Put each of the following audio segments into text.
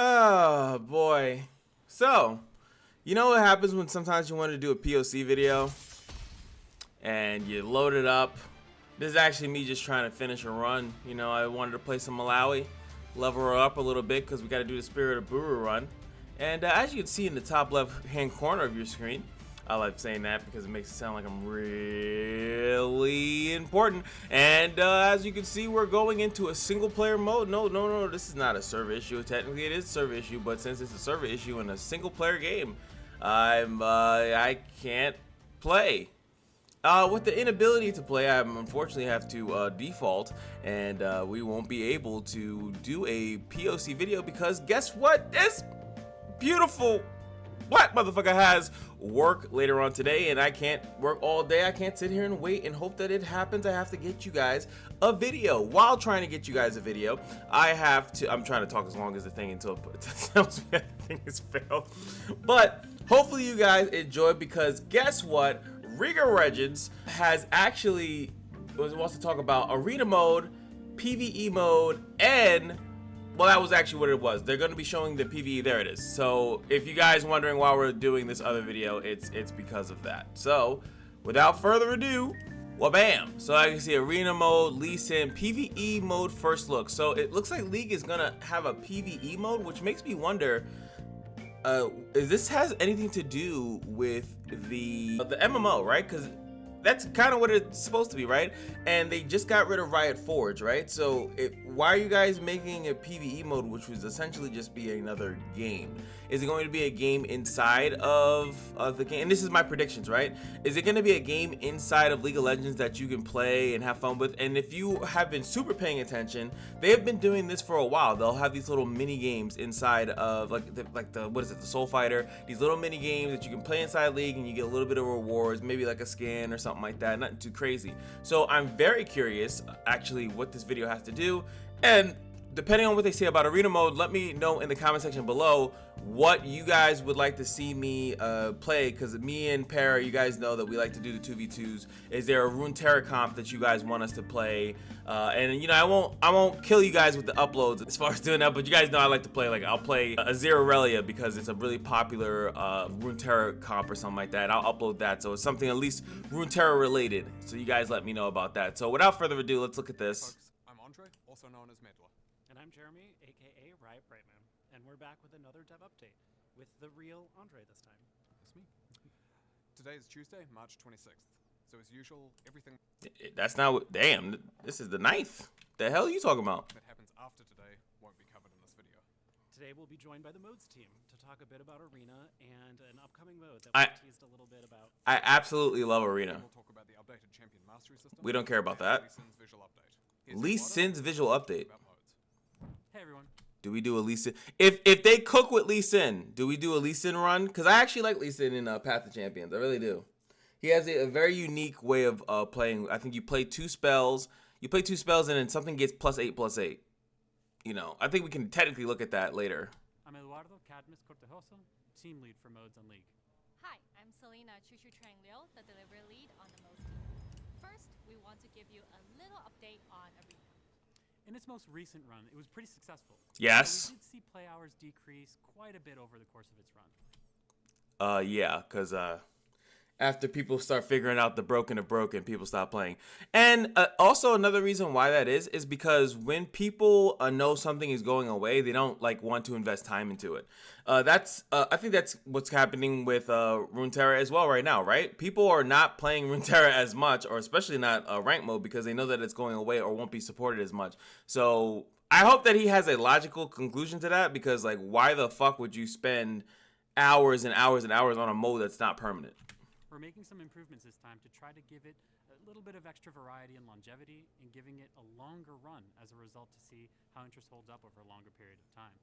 Oh boy. So, you know what happens when sometimes you want to do a POC video and you load it up. This is actually me just trying to finish a run. You know, I wanted to play some Malawi, level her up a little bit because we got to do the Spirit of Buru run. And as you can see in the top left hand corner of your screen, I like saying that because it makes it sound like I'm really important. And as you can see, we're going into a single player mode. No, this is not a server issue. Technically, it is a server issue, but since it's a server issue in a single player game, I can't play. With the inability to play, I unfortunately have to default, and we won't be able to do a POC video because guess what? This beautiful black motherfucker has work later on today, and I can't work all day. I can't sit here and wait and hope that it happens. I have to get you guys a video. While trying to get you guys a video, I'm trying to talk as long as the thing until it tells me that the thing is failed. But hopefully you guys enjoy, because guess what? Riga Regents has actually wants to talk about arena mode, PvE mode, and well, that was actually what it was. They're going to be showing the PvE. There it is. So if you guys wondering why we're doing this other video, it's because of that. So without further ado, well, bam. So I can see arena mode, Lee Sin, PvE mode, first look. So it looks like League is going to have a PvE mode, which makes me wonder, is this has anything to do with the MMO, right? Because that's kind of what it's supposed to be, right? And they just got rid of Riot Forge, right? So why are you guys making a PvE mode, which would essentially just be another game? Is it going to be a game inside of the game? And this is my predictions, right? Is it going to be a game inside of League of Legends that you can play and have fun with? And if you have been super paying attention, they have been doing this for a while. They'll have these little mini games inside of like the what is it, the Soul Fighter? These little mini games that you can play inside League, and you get a little bit of rewards, maybe like a skin or something like that. Nothing too crazy. So I'm very curious, actually, what this video has to do. And depending on what they say about arena mode, let me know in the comment section below what you guys would like to see me play, because me and Para, you guys know that we like to do the 2v2s. Is there a Runeterra comp that you guys want us to play? And you know, I won't kill you guys with the uploads as far as doing that, but you guys know I like to play, like, I'll play a Zero Relia because it's a really popular Runeterra comp or something like that. I'll upload that, so it's something at least Runeterra related. So you guys let me know about that. So without further ado, let's look at this. Folks, I'm Andre, also known as Medla. And I'm Jeremy, aka Riot Brightman, and we're back with another dev update with the real Andre this time. That's me. Today is Tuesday, March 26th. So as usual, everything That's not what, damn, this is the 9th. The hell are you talking about? that happens after today won't be covered in this video. Today we'll be joined by the modes team to talk a bit about Arena and an upcoming mode that we teased a little bit about. I absolutely love Arena. We'll talk about the updated champion mastery system. We don't care about that. Lee Sin's visual update. Here's Lee your order. Sin's visual update. About modes. Hey everyone. Do we do a Lee Sin? If they cook with Lee Sin, do we do a Lee Sin run? Because I actually like Lee Sin in Path of Champions. I really do. He has a very unique way of playing. I think you play two spells. You play two spells and then something gets +8/+8. You know, I think we can technically look at that later. I'm Eduardo Cadmus Cortejoso, team lead for modes on League. Hi, I'm Selena Chushu Trang-Liu, the delivery lead on the most team. First, we want to give you a little update on Arena. In its most recent run, it was pretty successful. Yes. We did see play hours decrease quite a bit over the course of its run. Yeah, because after people start figuring out the broken of broken, people stop playing. And also another reason why that is because when people know something is going away, they don't like want to invest time into it. I think that's what's happening with Runeterra as well right now, right? People are not playing Runeterra as much, or especially not rank mode, because they know that it's going away or won't be supported as much. So I hope that he has a logical conclusion to that, because like, why the fuck would you spend hours and hours and hours on a mode that's not permanent? We're making some improvements this time to try to give it a little bit of extra variety and longevity, and giving it a longer run as a result to see how interest holds up over a longer period of time.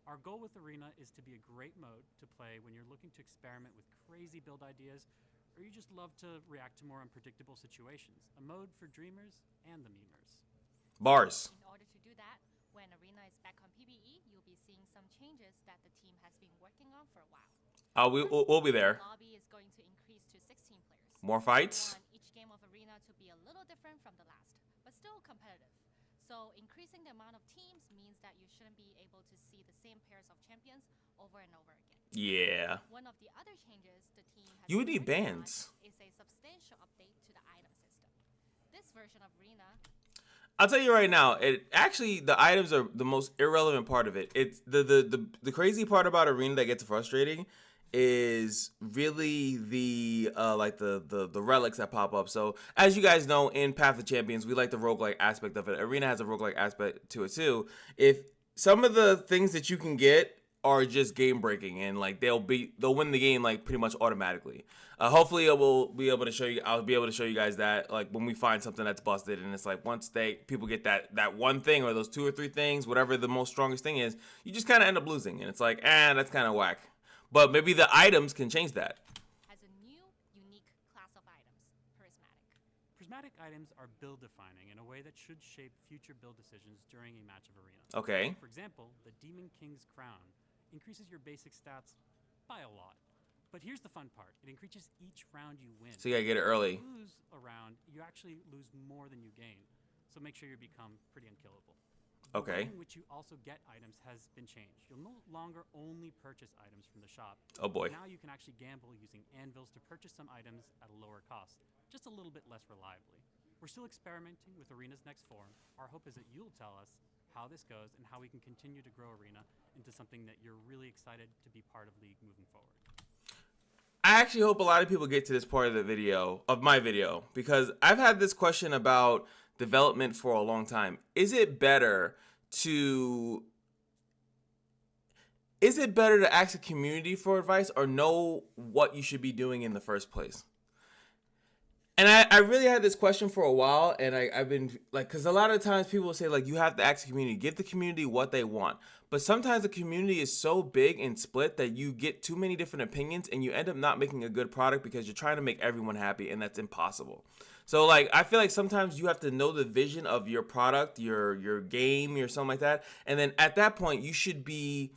Our goal with Arena is to be a great mode to play when you're looking to experiment with crazy build ideas, or you just love to react to more unpredictable situations. A mode for dreamers and the memers. Bars. In order to do that, when Arena is back on PvE, you'll be seeing some changes that the team has been working on for a while. We'll be there. The lobby is going to increase to 16 players. More fights. We want each game of Arena to be a little different from the last, but still competitive. So increasing the amount of teams means that you shouldn't be able to see the same pairs of champions over and over again. Yeah. One of the other changes the team has You would been need working on bans. is a substantial update to the item system. This version of Arena I'll tell you right now, the items are the most irrelevant part of it. It's the crazy part about Arena that gets frustrating is really the relics that pop up. So as you guys know, in Path of Champions, we like the roguelike aspect of it. Arena has a roguelike aspect to it too. If some of the things that you can get are just game breaking and like they'll win the game like pretty much automatically. Hopefully I'll be able to show you guys that like when we find something that's busted, and it's like once people get that one thing or those 2 or 3 things, whatever the most strongest thing is, you just kind of end up losing, and it's like that's kind of whack. But maybe the items can change that. has a new, unique class of items, Prismatic. Prismatic items are build defining in a way that should shape future build decisions during a match of Arena. Okay. For example, the Demon King's Crown increases your basic stats by a lot. But here's the fun part. It increases each round you win. So you gotta get it early. If you lose a round, you actually lose more than you gain. So make sure you become pretty unkillable. Okay. The way in which you also get items has been changed. You'll no longer only purchase items from the shop. Oh boy. Now you can actually gamble using anvils to purchase some items at a lower cost, just a little bit less reliably. We're still experimenting with Arena's next form. Our hope is that you'll tell us how this goes and how we can continue to grow Arena into something that you're really excited to be part of League moving forward. I actually hope a lot of people get to this part of my video, because I've had this question about development for a long time. Is it better to ask the community for advice or know what you should be doing in the first place? And I really had this question for a while, and I've been like, because a lot of times people will say like, you have to ask the community, give the community what they want. But sometimes the community is so big and split that you get too many different opinions and you end up not making a good product because you're trying to make everyone happy, and that's impossible. So like, I feel like sometimes you have to know the vision of your product, your game, or something like that. And then at that point, you should be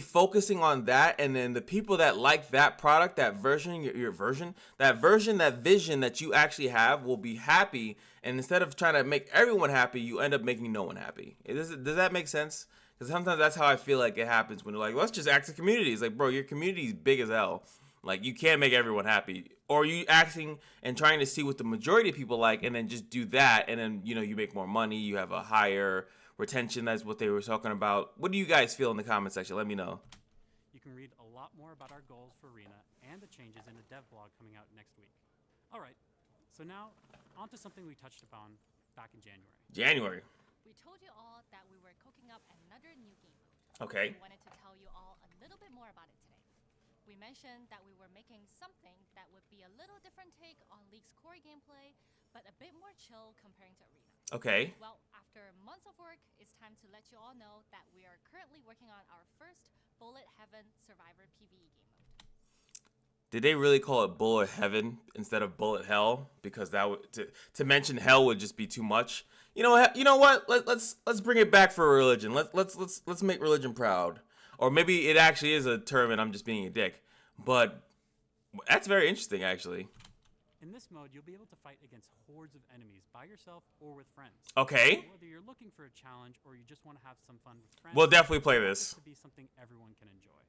focusing on that, and then the people that like that product, that version, that vision that you actually have will be happy. And instead of trying to make everyone happy, you end up making no one happy. Does that make sense? Because sometimes that's how I feel like it happens when they're like, let's just ask the community. It's like, bro, your community is big as hell. Like, you can't make everyone happy. Or you acting and trying to see what the majority of people like, and then just do that, and then you make more money, you have a higher retention. That's what they were talking about. What do you guys feel in the comment section? Let me know. You can read a lot more about our goals for Arena and the changes in the dev blog coming out next week. All right, so now on to something we touched upon back in January. We told you all that we were cooking up another new game mode. Okay. We wanted to tell you all a little bit more about it today. We mentioned that we were making something that would be a little different take on League's core gameplay, but a bit more chill comparing to Arena. Okay. Well, after months of work, it's time to let you all know that we are currently working on our first Bullet Heaven Survivor PvE game mode. Did they really call it Bullet Heaven instead of Bullet Hell? Because that would to mention hell would just be too much. You know what? Let's bring it back for religion. Let's make religion proud. Or maybe it actually is a term and I'm just being a dick. But that's very interesting, actually. In this mode, you'll be able to fight against hordes of enemies by yourself or with friends. Okay. So whether you're looking for a challenge or you just want to have some fun with friends, We'll definitely play this. To be something everyone can enjoy.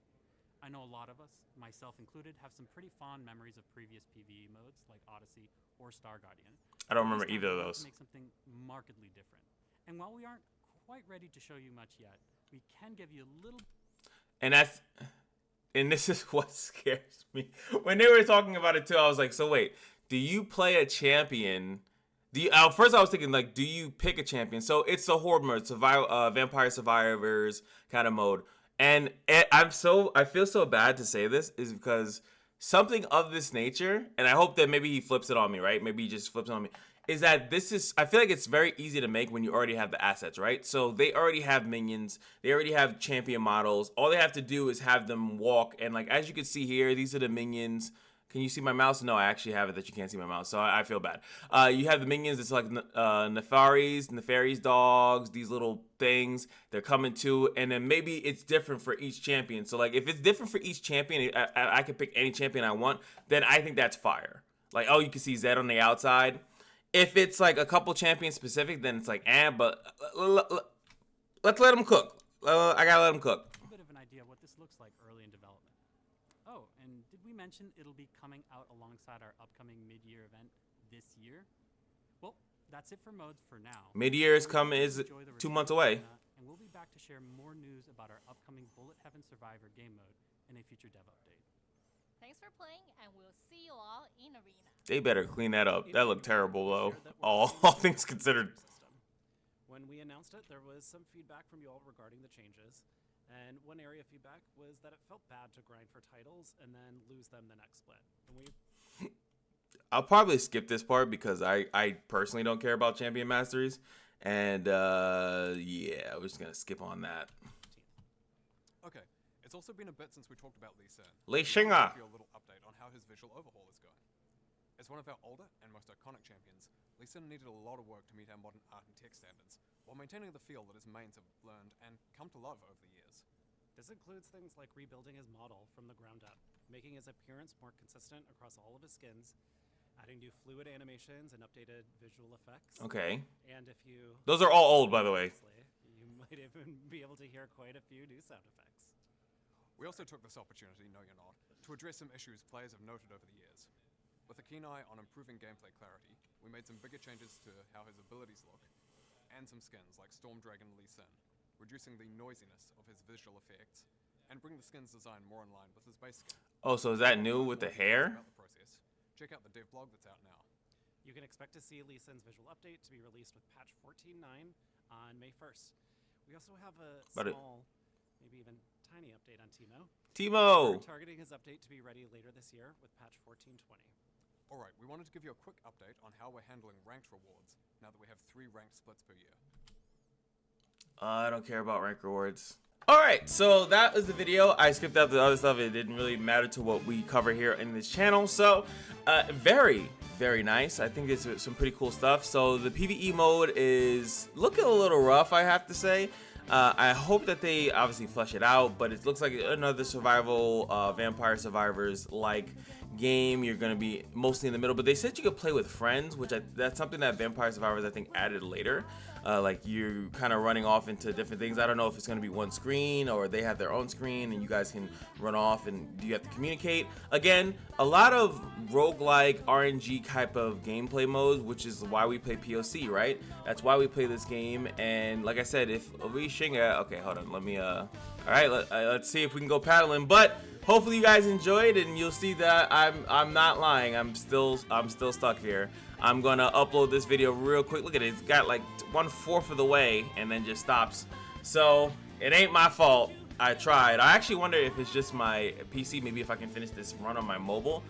I know a lot of us, myself included, have some pretty fond memories of previous PvE modes like Odyssey or Star Guardian. I don't remember This time either of we want those. to make something markedly different. And while we aren't quite ready to show you much yet, we can give you a little. And this is what scares me. When they were talking about it too, I was like, so wait, do you play a champion? First I was thinking, like, do you pick a champion? So it's the horde mode, Vampire Survivors kind of mode. And I feel so bad to say this, is because something of this nature, and I hope that maybe he flips it on me, right? Maybe he just flips it on me. Is that I feel like it's very easy to make when you already have the assets, right? So they already have minions, they already have champion models. All they have to do is have them walk, and like as you can see here, these are the minions. Can you see my mouse? No, I actually have it that you can't see my mouse, so I feel bad. You have the minions. It's like Nefari's dogs, these little things. They're coming too, and then maybe it's different for each champion. So like if it's different for each champion, I can pick any champion I want, then I think that's fire. Like, oh, you can see Zed on the outside. If it's like a couple champion specific, then it's like, but let's let them cook. I gotta let them cook. A bit of an idea of what this looks like early in development. Oh, and did we mention it'll be coming out alongside our upcoming mid-year event this year? Well, that's it for modes for now. Mid-year is 2 months away. And we'll be back to share more news about our upcoming Bullet Heaven Survivor game mode in a future dev update. Thanks for playing, and we'll see you all in Arena. They better clean that up. That looked terrible, though. All things considered. When we announced it, there was some feedback from you all regarding the changes. And one area of feedback was that it felt bad to grind for titles and then lose them the next split. And I'll probably skip this part because I personally don't care about champion masteries. And, yeah, we're just going to skip on that. Okay, it's also been a bit since we talked about Lee Sin. Lee Sin. I'll give you a little update on how his visual overhaul is going. As one of our older and most iconic champions, Lee Sin needed a lot of work to meet our modern art and tech standards, while maintaining the feel that his mains have learned and come to love over the years. this includes things like rebuilding his model from the ground up, making his appearance more consistent across all of his skins, adding new fluid animations and updated visual effects. Okay. And if you... Those are all old, by the way. You might even be able to hear quite a few new sound effects. We also took this opportunity, no you're not, to address some issues players have noted over the years. With a keen eye on improving gameplay clarity, we made some bigger changes to how his abilities look, and some skins like Storm Dragon Lee Sin, reducing the noisiness of his visual effects, and bring the skin's design more in line with his base skin. Oh, so is that new with the hair? About the process, check out the dev blog that's out now. You can expect to see Lee Sin's visual update to be released with patch 14.9 on May 1st. We also have a small, maybe even tiny update on Teemo. Teemo! We're targeting his update to be ready later this year with patch 14.20. Alright, we wanted to give you a quick update on how we're handling ranked rewards, now that we have 3 ranked splits per year. I don't care about rank rewards. Alright, so that was the video. I skipped out the other stuff. It didn't really matter to what we cover here in this channel. So, very, very nice. I think it's some pretty cool stuff. So, the PvE mode is looking a little rough, I have to say. I hope that they obviously flesh it out, but it looks like another survival, Vampire Survivors like game. You're going to be mostly in the middle, but they said you could play with friends, which that's something that Vampire Survivors I think added later. Like you're kind of running off into different things. I don't know if it's going to be one screen or they have their own screen and you guys can run off and you have to communicate. Again, a lot of roguelike RNG type of gameplay modes, which is why we play POC, right? That's why we play this game. And like I said, if we Shinga, okay, hold on, let me all right, let's see if we can go paddling. But hopefully you guys enjoyed, and you'll see that I'm not lying. I'm still stuck here. I'm gonna upload this video real quick. Look at it, it's got like 1/4 of the way and then just stops. So it ain't my fault. I tried. I actually wonder if it's just my PC. Maybe if I can finish this run on my mobile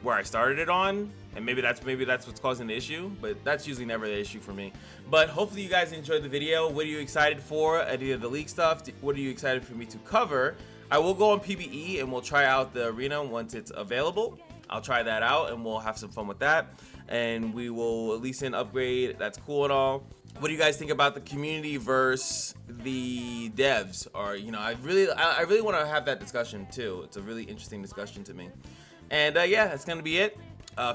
where I started it on, and maybe that's what's causing the issue. But that's usually never the issue for me. But hopefully you guys enjoyed the video. What are you excited for? Any of the leak stuff? What are you excited for me to cover? I will go on PvE and we'll try out the arena once it's available. I'll try that out and we'll have some fun with that. And we will at least upgrade. That's cool and all. What do you guys think about the community versus the devs? Or I really want to have that discussion too. It's a really interesting discussion to me. And yeah, that's gonna be it.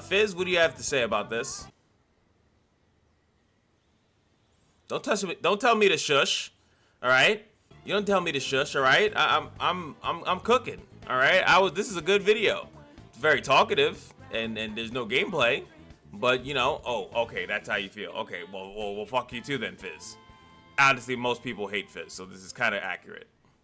Fizz, what do you have to say about this? Don't touch me. Don't tell me to shush. All right. You don't tell me to shush. All right. I'm cooking. All right. This is a good video. It's very talkative and there's no gameplay. But, oh, okay, that's how you feel. Okay, well, fuck you too then, Fizz. Honestly, most people hate Fizz, so this is kind of accurate.